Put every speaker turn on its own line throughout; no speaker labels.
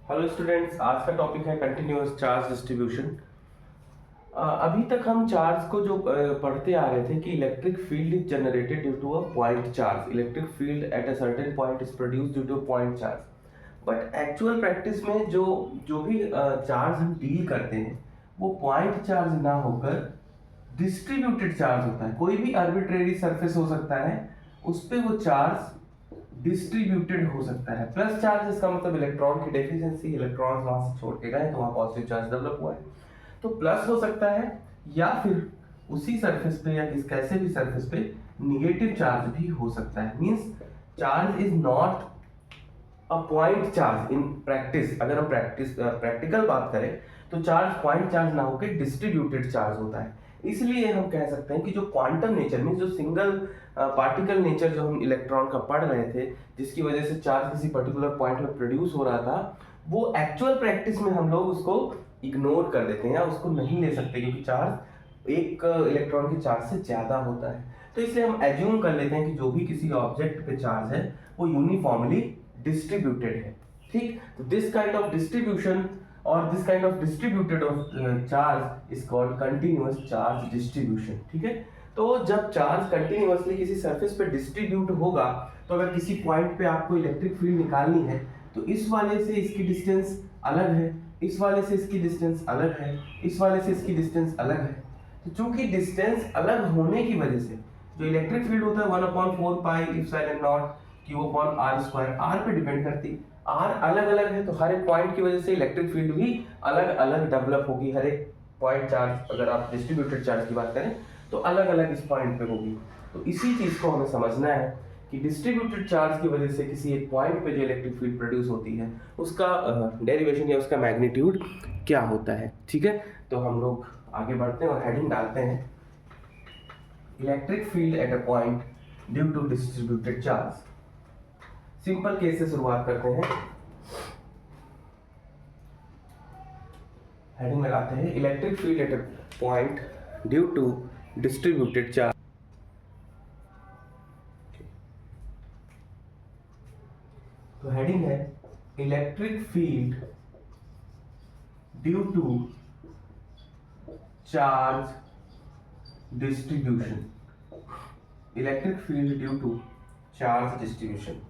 Hello students, आज का topic है कंटिन्यूअस चार्ज डिस्ट्रीब्यूशन। अभी तक हम चार्ज को जो पढ़ते आ रहे थे कि electric field is generated due to a point charge. Electric field at a certain point is produced due to point charge. But actual practice में जो जो भी चार्ज हम डील करते हैं वो पॉइंट चार्ज ना होकर डिस्ट्रीब्यूटेड चार्ज होता है। कोई भी आर्बिट्रेरी सरफेस हो सकता है, उस पे वो चार्ज डिस्ट्रीब्यूटेड हो सकता है। प्लस चार्ज इसका मतलब इलेक्ट्रॉन की डेफिशिएंसी, इलेक्ट्रॉन्स वहां से छोड़ के गए तो वहां पॉजिटिव चार्ज डेवलप हुआ है, तो प्लस हो सकता है, या फिर उसी सरफेस पे या किस कैसे भी सरफेस पे निगेटिव चार्ज भी हो सकता है। Means charge is not a point charge in practice. अगर हम प्रैक्टिकल बात करें तो चार्ज पॉइंट चार्ज ना होकर डिस्ट्रीब्यूटेड चार्ज होता है। इसलिए हम कह सकते हैं कि जो क्वांटम नेचर मीन जो सिंगल पार्टिकल नेचर जो हम इलेक्ट्रॉन का पढ़ रहे थे, जिसकी वजह से चार्ज किसी पर्टिकुलर पॉइंट में प्रोड्यूस हो रहा था, वो एक्चुअल प्रैक्टिस में हम लोग उसको इग्नोर कर देते हैं या उसको नहीं ले सकते, क्योंकि चार्ज एक इलेक्ट्रॉन के चार्ज से ज्यादा होता है। तो इसलिए हम एज्यूम कर लेते हैं कि जो भी किसी ऑब्जेक्ट पे चार्ज है वो यूनिफॉर्मली डिस्ट्रीब्यूटेड है। ठीक, तो दिस काइंड ऑफ डिस्ट्रीब्यूशन और this kind of distributed of charge is called continuous charge distribution. ठीक है, तो जब चार्ज कंटिन्यूअसली किसी सरफेस पे डिस्ट्रीब्यूट होगा, तो अगर किसी पॉइंट पे आपको इलेक्ट्रिक फील्ड निकालनी है तो इस वाले से इसकी डिस्टेंस अलग है, इस वाले से इसकी डिस्टेंस अलग है, इस वाले से इसकी डिस्टेंस अलग है। तो चूंकि डिस्टेंस अलग होने की वजह से जो इलेक्ट्रिक फील्ड होता है 1/4 pi epsilon not Q/r², r पे डिपेंड करती है। r अलग अलग है तो हर एक पॉइंट की वजह से इलेक्ट्रिक फील्ड भी अलग अलग डेवलप होगी। हर एक पॉइंट चार्ज, अगर आप डिस्ट्रीब्यूटेड चार्ज की बात करें तो अलग अलग इस पॉइंट पे होगी। तो इसी चीज को हमें समझना है कि डिस्ट्रीब्यूटेड चार्ज की वजह से किसी एक पॉइंट पे जो इलेक्ट्रिक फील्ड प्रोड्यूस होती है उसका डेरिवेशन या उसका मैग्नीट्यूड क्या होता है। ठीक है, तो हम लोग आगे बढ़ते हैं और हेडिंग डालते हैं electric field at a point due to distributed charge. Simple case से शुरुआत करते हैं। हेडिंग लगाते हैं electric field at a point due to distributed charge. तो हेडिंग है electric field due to charge distribution. Electric field due to charge distribution.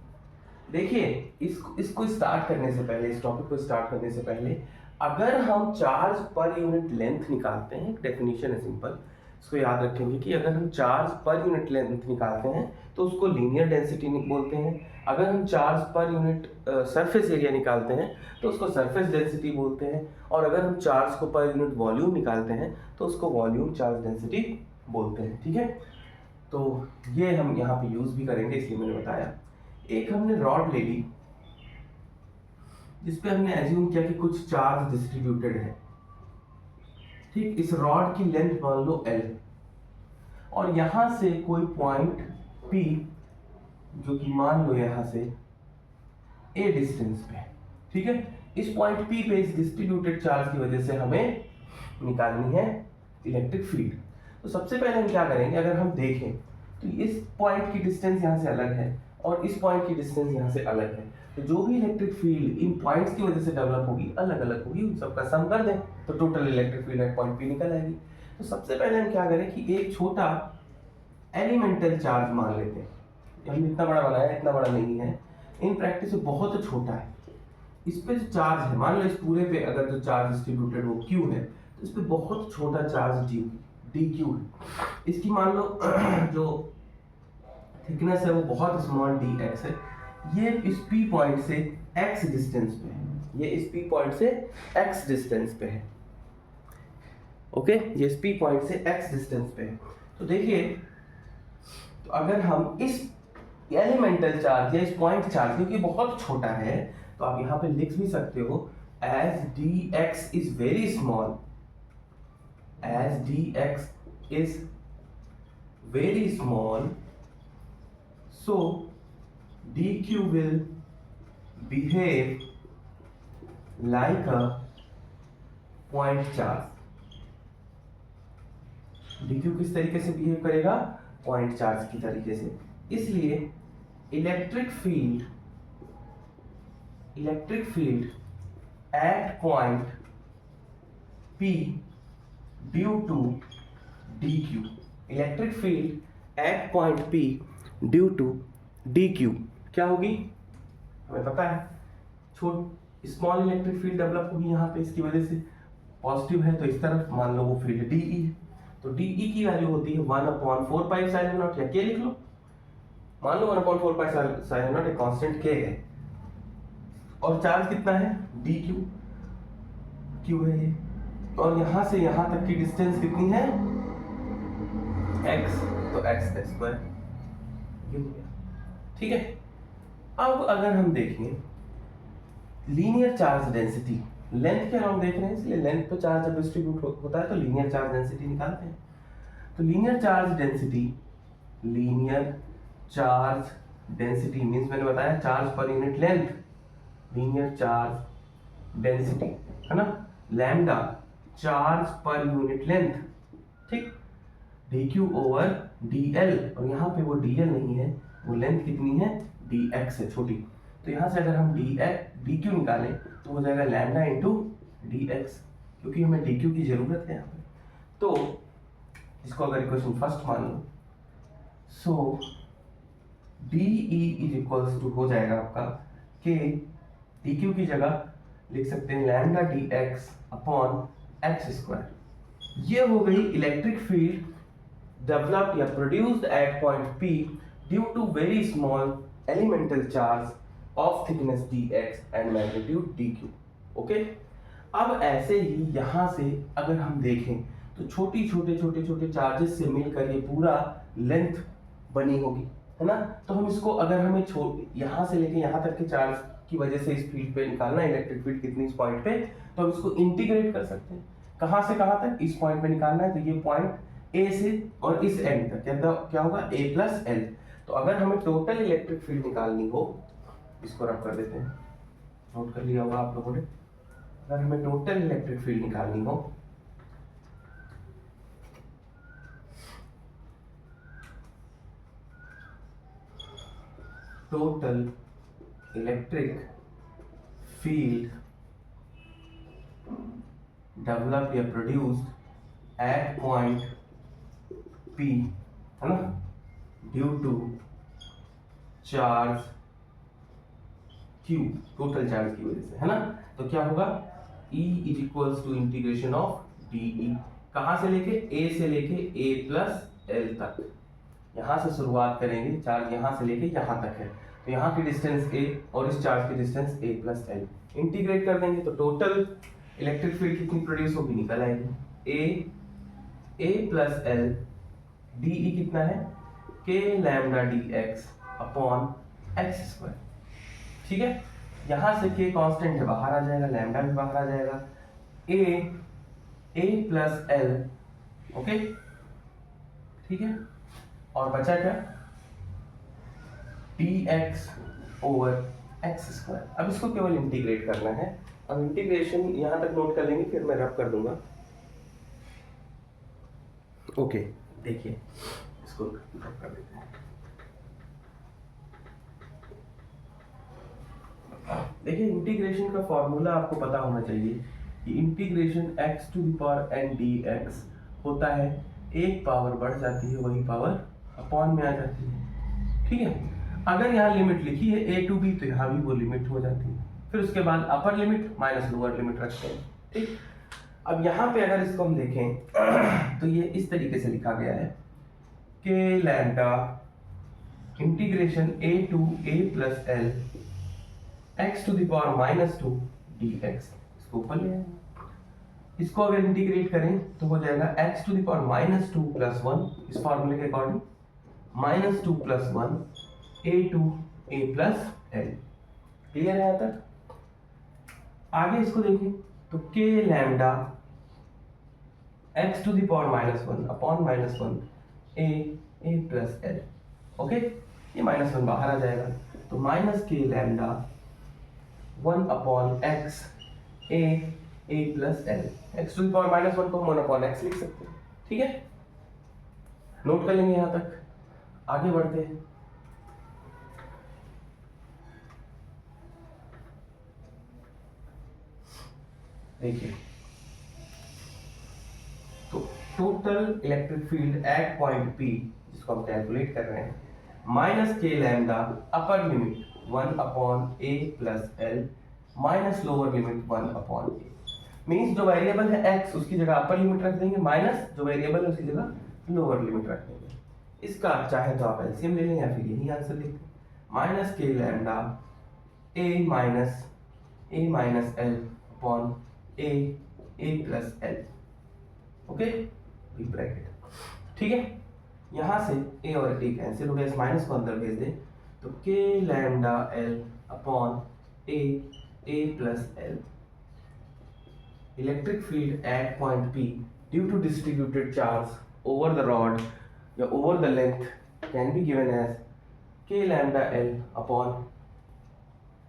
देखिए, इसको स्टार्ट करने से पहले, इस टॉपिक को स्टार्ट करने से पहले, अगर हम चार्ज पर यूनिट लेंथ निकालते हैं, डेफिनेशन है सिंपल, इसको याद रखेंगे कि अगर हम चार्ज पर यूनिट लेंथ निकालते हैं तो उसको लीनियर डेंसिटी बोलते हैं। अगर हम charge per unit surface area निकालते हैं तो उसको सरफेस डेंसिटी बोलते हैं। और अगर हम चार्ज को पर यूनिट वॉल्यूम निकालते हैं तो उसको वॉल्यूम चार्ज डेंसिटी बोलते हैं। ठीक है, तो ये हम यहाँ पे यूज भी करेंगे, इसलिए मैंने बताया। एक हमने रॉड ले ली जिसपे हमने एज्यूम किया कि कुछ चार्ज डिस्ट्रीब्यूटेड है। ठीक, इस रॉड की लेंथ मान लो L, और यहां से कोई पॉइंट P जो कि मान लो यहां से A डिस्टेंस पे। ठीक है, इस पॉइंट P पे इस डिस्ट्रीब्यूटेड चार्ज की वजह से हमें निकालनी है इलेक्ट्रिक फील्ड। तो सबसे पहले हम क्या करेंगे, अगर हम देखें तो इस पॉइंट की डिस्टेंस यहां से अलग है और इस पॉइंट की डिस्टेंस यहाँ से अलग है, तो जो भी इलेक्ट्रिक फील्ड इन पॉइंट्स की वजह से डेवलप होगी अलग अलग होगी, उन सबका सम कर दें तो total electric field at point P निकल आएगी। तो सबसे पहले हम क्या करें कि एक छोटा एलिमेंटल चार्ज मान लेते हैं। हमने इतना बड़ा बनाया, इतना बड़ा नहीं है, इन प्रैक्टिस में बहुत छोटा है। इस पे जो चार्ज है, मान लो इस पूरे पे अगर जो चार्ज डिस्ट्रीब्यूटेड वो Q है, तो इस पे बहुत छोटा चार्ज dQ है। इसकी मान लो जो थिकनेस है वो बहुत स्मॉल dx है। ये इस P पॉइंट से x डिस्टेंस पे है, ये इस P पॉइंट से x डिस्टेंस पे है। ओके, ये इस P पॉइंट से x डिस्टेंस पे है। तो देखिए, तो अगर हम इस एलिमेंटल चार्ज या इस पॉइंट चार्ज, क्योंकि बहुत छोटा है, तो आप यहाँ पे लिख भी सकते हो as dx is very small, as dx is very small, so dq will behave like a point charge। dq किस तरीके से बिहेव करेगा, पॉइंट चार्ज की तरीके से। इसलिए electric field at point P due to dq, electric field at point P due to dq क्या होगी हमें पता है, छोट स्मॉल इलेक्ट्रिक फील्ड डेवलप होगी यहाँ पे, इसकी वजह से पॉजिटिव है तो इस तरफ मान लो वो फील्ड DE है, तो DE की वैल्यू होती है 1/4 पाई साइन नॉट, या k लिख लो, मान लो 1/4 पाई साइन नॉट एक कांस्टेंट k है, और चार्ज कितना है dq, q है ये, और यहां से यहां तक की डिस्टेंस कितनी है x, तो x स्क्वायर ये हो गया, ठीक है। अब अगर हम देखें लीनियर चार्ज डेंसिटी, लेंथ के अराउंड देख रहे हैं इसलिए लेंथ पे चार्ज जब डिस्ट्रीब्यूट होता है तो लीनियर चार्ज डेंसिटी निकालते हैं। तो लीनियर चार्ज डेंसिटी मींस मैंने बताया charge per unit length, linear charge density है ना, lambda charge per unit length, ठीक, dq ओवर dl, और यहाँ पे वो dl नहीं है, वो लेंथ कितनी है dx है छोटी, तो यहाँ से अगर हम dq निकालें तो हो जाएगा लैम्डा इंटू dx, क्योंकि हमें dq की जरूरत है यहाँ पे, तो इसको अगर इक्वेशन फर्स्ट मान लो, सो dE इज इक्वल्स टू हो जाएगा आपका k, dq की जगह लिख सकते हैं lambda dx upon x square. ये हो गई इलेक्ट्रिक फील्ड developed या produced at point P due to very small elemental charge of thickness dx and magnitude dq, okay. अब ऐसे ही यहाँ से अगर हम देखें तो छोटे चार्जेस से मिलकर ये पूरा लेंथ बनी होगी, है ना, तो हम इसको अगर हमें यहाँ से लेके यहाँ तक के चार्ज की वजह से इस फील्ड पे निकालना है इलेक्ट्रिक फील्ड कितनी इस पॉइंट पे, तो हम इसको इंटीग्रेट कर सकते हैं, कहाँ से कहाँ तक इस पॉइंट पे निकालना है, तो ये पॉइंट A से और इस एंड तक क्या होगा A प्लस L। तो अगर हमें टोटल इलेक्ट्रिक फील्ड निकालनी हो, इसको रब कर देते हैं, नोट कर लिया होगा आप लोगों ने, अगर हमें टोटल इलेक्ट्रिक फील्ड निकालनी हो टोटल इलेक्ट्रिक फील्ड डेवलप्ड या प्रोड्यूस्ड एट पॉइंट P, है ना, due to charge Q, total charge की वजह से, है ना, तो क्या होगा E is equals to integration of DE, कहां से लेके A से लेके A प्लस L तक, यहां से शुरुआत करेंगे, चार्ज यहां से लेके यहां तक है, तो यहाँ की डिस्टेंस A और इस चार्ज की distance A plus L, integrate कर देंगे तो टोटल इलेक्ट्रिक फील्ड कितनी प्रोड्यूस होगी निकल आएगी A प्लस L, DE कितना है k lambda dx upon x square, ठीक है, यहां से k कांस्टेंट है बाहर आ जाएगा, लैम्डा भी बाहर आ जाएगा, a प्लस l, ओके, ठीक है, और बचा क्या dx ओवर x स्क्वायर। अब इसको केवल इंटीग्रेट करना है, अब इंटीग्रेशन यहां तक नोट कर लेंगे, फिर मैं रब कर दूंगा, ओके, देखिए इसको रब कर देते हैं, देखिए इंटीग्रेशन का फॉर्मूला आपको पता होना चाहिए कि integration x to the power n dx होता है, एक पावर बढ़ जाती है वही पावर अपॉन में आ जाती है, ठीक है। अगर यहाँ लिमिट लिखी है a टू b तो यहाँ भी वो लिमिट हो जाती है, फिर उसके बाद upper limit minus lower limit रखते हैं, ठीक। अब यहाँ पे अगर इसको हम देखें तो ये इस तरीके से लिखा गया है k lambda integration a to a plus l x to the power minus 2 dx, इसको ऊपर ले आएंगे, इसको अगर इंटीग्रेट करें तो हो जाएगा x to the power minus 2 plus 1, इस फॉर्मूले के according minus 2 plus 1 a to a plus l, clear है यहाँ तक। आगे इसको देखें तो k lambda x to the power minus 1 upon minus 1 a plus l, okay, ये माइनस 1 बाहर आ जाएगा, तो minus k lambda 1 upon x a plus l, x to the power minus 1 को हम 1 अपॉन x लिख सकते हैं, ठीक है, नोट कर लेंगे यहाँ तक, आगे बढ़ते हैं। देखिए, तो total electric field at point P, जिसको हम कैलकुलेट कर रहे हैं, minus k lambda upper limit 1 upon a plus L minus lower limit 1 upon a. Means जो वेरिएबल है x उसकी जगह अपर लिमिट रख देंगे, माइनस जो वेरिएबल है उसकी जगह लोअर लिमिट रख देंगे। इसका चाहे तो आप एलसीएम ले लें या फिर यही आंसर लिखें, minus k lambda a minus L upon a plus L. Okay, big bracket, ठीक है। यहां से ए और ए कैंसिल हो गया, इस माइनस को अंदर भेज दें तो k lambda L upon a plus L. Electric field at point P due to distributed charge over the rod या over the length can be given as k lambda L upon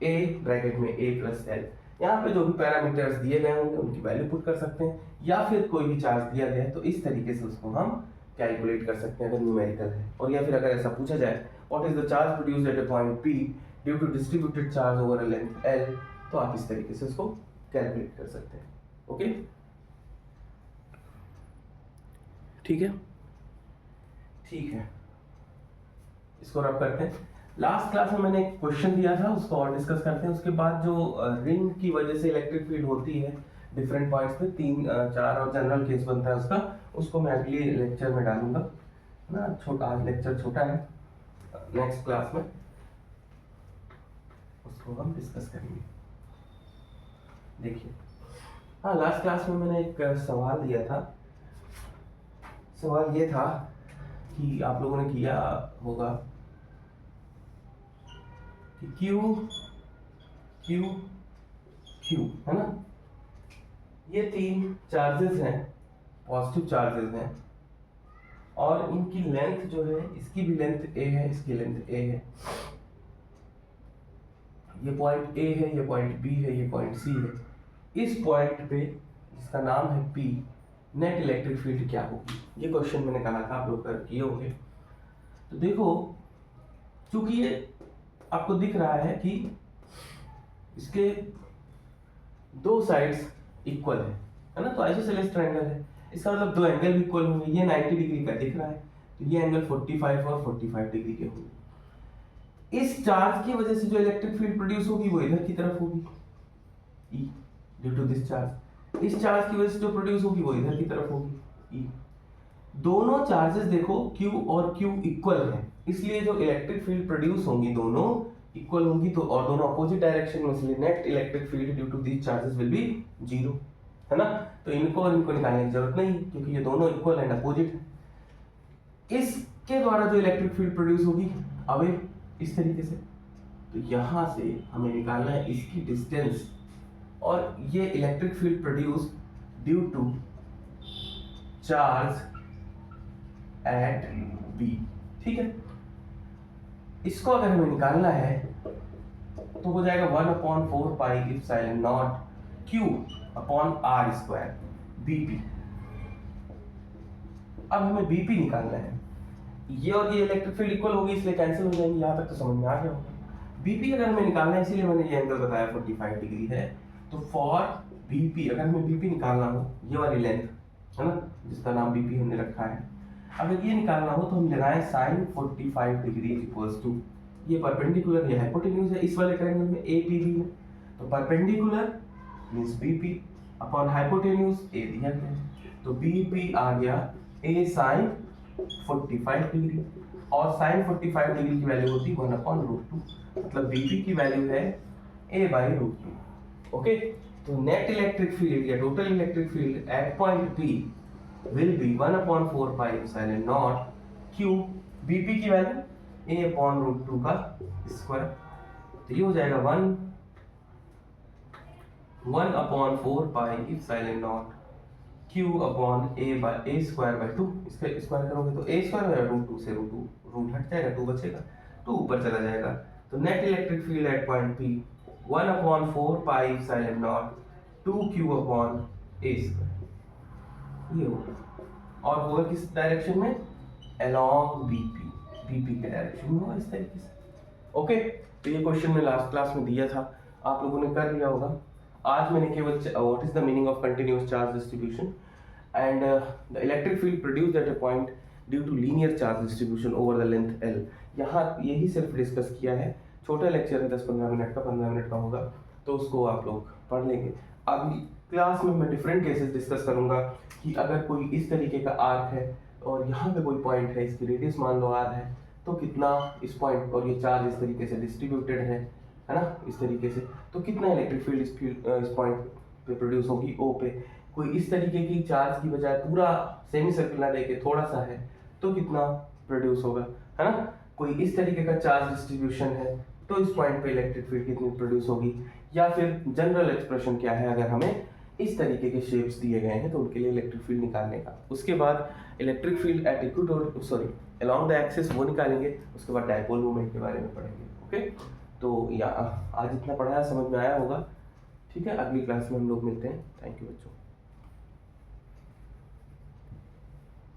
a bracket में a plus L. यहाँ पे जो भी parameters दिए गए होंगे उनकी वैल्यू पुट कर सकते हैं, या फिर कोई भी चार्ज दिया गया है तो इस तरीके से उसको हम कैलकुलेट कर सकते हैं अगर न्यूमेरिकल है। और या फिर अगर ऐसा पूछा जाए what is the charge produced at a point P due to distributed charge over a length L, तो आप इस तरीके से उसको कैलकुलेट कर सकते हैं। ओके, ठीक है, ठीक है, इसको रब करते हैं। लास्ट क्लास में मैंने एक क्वेश्चन दिया था, उसको और डिस्कस करते हैं। उसके बाद जो रिंग की वजह से इलेक्ट्रिक फील्ड होती है डिफरेंट पॉइंट्स पे, 3 4 और जनरल केस बनता है उसका, उसको मैं अगले लेक्चर में डालूंगा ना। आज लेक्चर छोटा है, नेक्स्ट क्लास में उसको हम डिस्कस करेंगे। देखिए, हाँ, लास्ट क्लास में मैंने एक सवाल दिया था। सवाल ये था कि आप लोगों ने किया होगा कि Q Q Q है ना, ये 3 चार्जेस हैं, पॉजिटिव चार्जेस हैं, और इनकी लेंथ जो है, इसकी भी लेंथ a है, इसकी लेंथ a है। ये पॉइंट a है, ये पॉइंट b है, ये पॉइंट c है। इस पॉइंट पे जिसका नाम है P, नेट इलेक्ट्रिक फील्ड क्या होगी? ये क्वेश्चन मैंने कहा था, आप लोग कर किए होंगे। तो देखो, चूंकि ये आपको दिख रहा है कि इसके 2 साइड्स इक्वल है ना, तो आइसोसेलेस ट्रायंगल है, इसका मतलब 2 एंगल भी इक्वल होंगे। ये 90 डिग्री का दिख रहा है, तो ये एंगल 45 और 45 डिग्री के होंगे। इस चार्ज की वजह से जो इलेक्ट्रिक फील्ड प्रोड्यूस होगी वो इधर की तरफ होगी, E, due to this charge. इस चार्ज की वजह से जो प्रोड्यूस होगी वो इधर की तरफ होगी, E। दोनों चार्जेस देखो Q और Q इक्वल हैं, इसलिए जो इलेक्ट्रिक फील्ड प्रोड्यूस होंगी दोनों इक्वल होंगी, तो और दोनों अपोजिट डायरेक्शन में, इसलिए net electric field due to these charges will be 0, है ना। तो इनको और इनको निकालने की जरूरत नहीं, क्योंकि ये दोनों इक्वल एंड अपोजिट है। इसके द्वारा जो इलेक्ट्रिक फील्ड प्रोड्यूस होगी अवे इस तरीके से, तो यहां से हमें निकालना है इसकी डिस्टेंस, और ये electric field produce due to charge at B, ठीक है। इसको अगर हमें निकालना है तो हो जाएगा 1/4 pi epsilon not Q upon R square BP। अब हमें BP निकालना है, ये और ये इलेक्ट्रिक फील्ड इक्वल होगी, इसलिए कैंसिल हो जाएंगे। यहाँ तक तो समझ में आ गया होगा। BP अगर हमें निकालना है, इसीलिए मैंने ये एंगल बताया 45 डिग्री है, तो फॉर BP अगर हमें BP निकालना हो, ये वाली लेंथ है ना, जिसका नाम BP हमने रखा है, अगर ये निकालना हो तो हम लगाएं sin 45 डिग्री इक्वल्स टू, ये परपेंडिकुलर, ये हाइपोटेन्यूज है, इस वाले ट्रायंगल में APB में, तो perpendicular means BP upon hypotenuse A दिया गया है, तो BP आ गया A sin 45 डिग्री, और sin 45 डिग्री की वैल्यू होती है 1/√2, मतलब BP की वैल्यू है A/√2। ओके, तो नेट इलेक्ट्रिक फील्ड या total electric field at point P will be 1/4 pi epsilon naught Q, BP की वैल्यू A/√2 का स्क्वायर, तो ये हो जाएगा 1/4 pi epsilon naught Q upon A square by 2। इसका स्क्वायर करोगे तो A स्क्वायर है, √2 से रूट हट जाएगा, 2 बचेगा, 2 ऊपर चला जाएगा, तो net electric field at point P 1/4 pi epsilon naught 2Q upon A square, ये होगा। और होगा किस डायरेक्शन में? अलोंग BP के डायरेक्शन में होगा, इस तरीके से। ओके, तो ये क्वेश्चन मैं लास्ट क्लास में दिया था, आप लोगों ने कर लिया होगा। आज मैंने केवल what is the meaning of continuous charge distribution and the electric field produced at a point due to linear charge distribution over the length L, यहाँ यही सिर्फ डिस्कस किया है। छोटा लेक्चर है 10-15 मिनट का, 15 मिनट का होगा, तो उसको आप लोग पढ़ लेंगे। अगली क्लास में मैं डिफरेंट केसेस डिस्कस करूंगा कि अगर कोई इस तरीके का आर्क है और यहाँ पे कोई पॉइंट है, इसकी रेडियस मान लो r है, तो कितना इस पॉइंट और ये चार्ज इस तरीके से डिस्ट्रीब्यूटेड है ना, इस तरीके से, तो कितना इलेक्ट्रिक फील्ड इस पॉइंट पे प्रोड्यूस होगी O पे। कोई इस तरीके की चार्ज की बजाय पूरा सेमी सर्कल ना देके थोड़ा सा है, तो कितना प्रोड्यूस होगा, है ना। कोई इस तरीके का चार्ज डिस्ट्रीब्यूशन है, तो इस पॉइंट पे इलेक्ट्रिक फील्ड कितनी प्रोड्यूस होगी। या फिर जनरल एक्सप्रेशन क्या है, अगर हमें इस तरीके के शेप्स दिए गए हैं तो उनके लिए इलेक्ट्रिक फील्ड निकालने का। उसके बाद electric field at equatorial, sorry along the axis, वो निकालेंगे। उसके बाद डायपोल मोमेंट के बारे में पढ़ेंगे। ओके, तो या आज इतना पढ़ाया, समझ में आया होगा। ठीक है, अगली क्लास में हम लोग मिलते हैं। थैंक यू बच्चों।